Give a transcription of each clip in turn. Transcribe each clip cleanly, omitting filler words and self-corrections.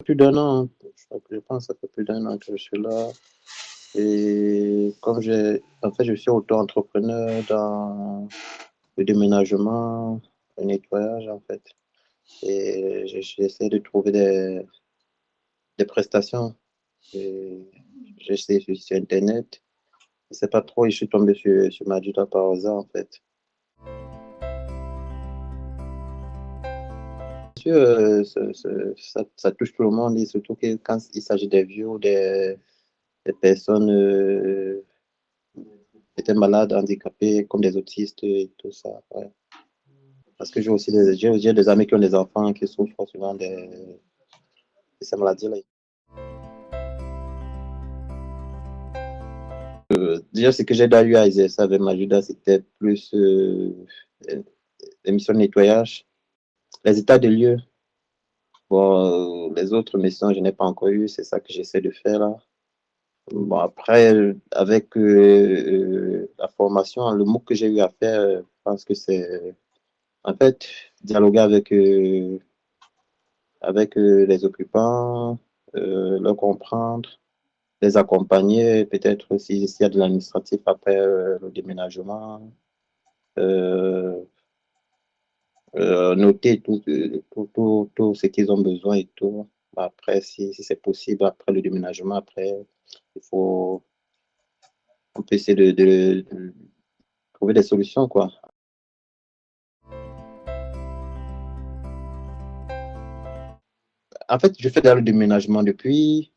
plus d'un an. Je pense que ça fait plus d'un an que je suis là. Et en fait, je suis auto-entrepreneur dans le déménagement, le nettoyage, en fait. Et j'essaie de trouver des prestations. Et j'essaie sur Internet. Je sais pas trop, et je suis tombé sur Majuda par hasard, en fait. Bien sûr, ça touche tout le monde, et surtout que quand il s'agit des vieux ou des personnes qui étaient malades, handicapées, comme des autistes et tout ça. Ouais. Parce que j'ai des amis qui ont des enfants qui souffrent souvent de ces maladies-là. Déjà, ce que j'ai eu à exercer avec Majuda, c'était plus les missions de nettoyage, les états de lieu. Bon, les autres missions, je n'ai pas encore eu, c'est ça que j'essaie de faire là. Bon, après, avec la formation, le mot que j'ai eu à faire, je pense que c'est, en fait, dialoguer avec les occupants, leur comprendre, les accompagner, peut-être s'il y a de l'administratif après le déménagement, euh, noter tout ce qu'ils ont besoin et tout. Après, si c'est possible, après le déménagement, après, il faut, on peut essayer de trouver des solutions, quoi. En fait, je fais dans le déménagement depuis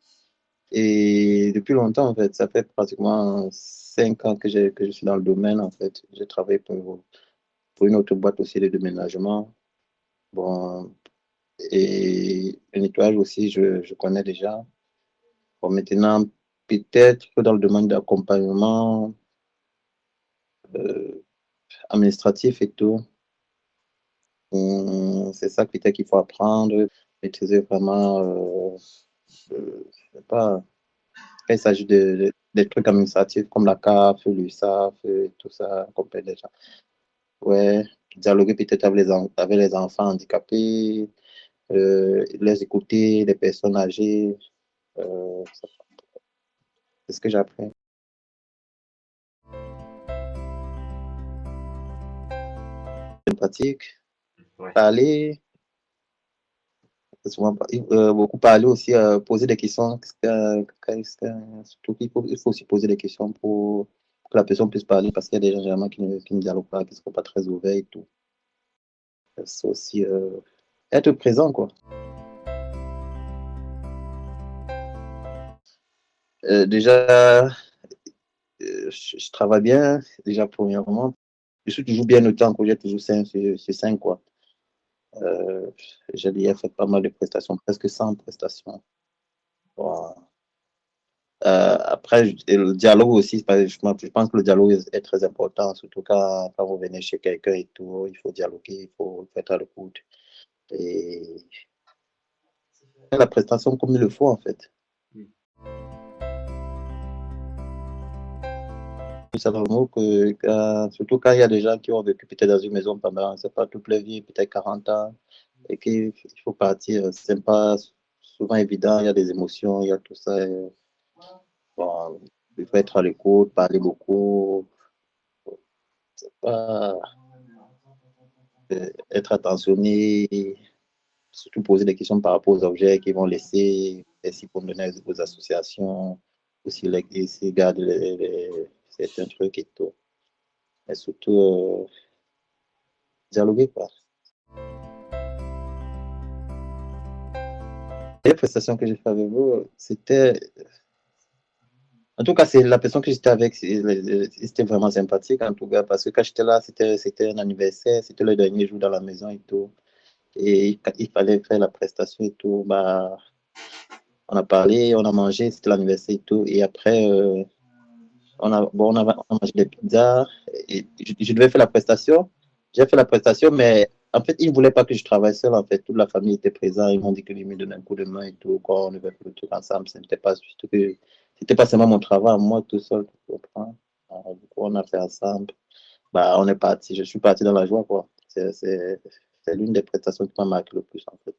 longtemps, en fait. Ça fait pratiquement 5 ans que je suis dans le domaine, en fait. J'ai travaillé pour une autre boîte aussi de déménagement. Bon, et le nettoyage aussi, je connais déjà. Bon, maintenant, peut-être que dans le domaine d'accompagnement euh, administratif et tout, c'est ça peut-être qu'il faut apprendre, maîtriser vraiment, je sais pas, quand il s'agit des trucs administratifs comme la CAF, l'USAF, tout ça, qu'on peut déjà. Ouais, dialoguer peut-être avec les enfants handicapés, les écouter, les personnes âgées, c'est ce que j'apprends. Je pratique, Ouais. parler, souvent, beaucoup parler aussi, poser des questions, surtout qu'il faut aussi poser des questions pour que la personne puisse parler, parce qu'il y a des gens généralement qui ne dialoguent pas, qui ne sont pas très ouverts et tout. C'est aussi être présent, quoi. Déjà, je travaille bien, déjà premièrement. Je suis toujours bien noté en projet, toujours 5 sur 5, quoi. Euh, j'ai déjà fait pas mal de prestations, presque 100 prestations. Bon. Après, et le dialogue aussi, je pense que le dialogue est très important, surtout quand vous venez chez quelqu'un et tout, il faut dialoguer, il faut être à l'écoute. Et la prestation comme il le faut, en fait. Mm. C'est vraiment surtout quand il y a des gens qui ont vécu peut-être dans une maison pendant, c'est pas toute leur vie, peut-être 40 ans, et qu'il faut partir, c'est pas souvent évident, il y a des émotions, il y a tout ça. Bon, il faut être à l'écoute, parler beaucoup, pas être attentionné, surtout poser des questions par rapport aux objets qu'ils vont laisser, s'ils vont donner aux associations, ou s'ils gardent certains trucs et tout. Mais surtout, dialoguer, quoi. Les prestations que j'ai fait avec vous, c'était. En tout cas, c'est la personne que j'étais avec, c'était vraiment sympathique, en tout cas, parce que quand j'étais là, c'était un anniversaire, c'était le dernier jour dans la maison et tout. Et il fallait faire la prestation et tout. Bah, on a parlé, on a mangé, c'était l'anniversaire et tout. Et après, on a mangé des pizzas. Et je devais faire la prestation. J'ai fait la prestation, mais en fait, ils ne voulaient pas que je travaille seul. En fait, toute la famille était présente. Ils m'ont dit qu'ils me donnaient un coup de main et tout. Quoi, on devait faire le truc ensemble. C'était pas seulement mon travail, moi tout seul. Tu comprends? Alors, du coup, on a fait ensemble. Bah, on est parti. Je suis parti dans la joie, quoi. C'est l'une des prestations qui m'a marqué le plus, en fait.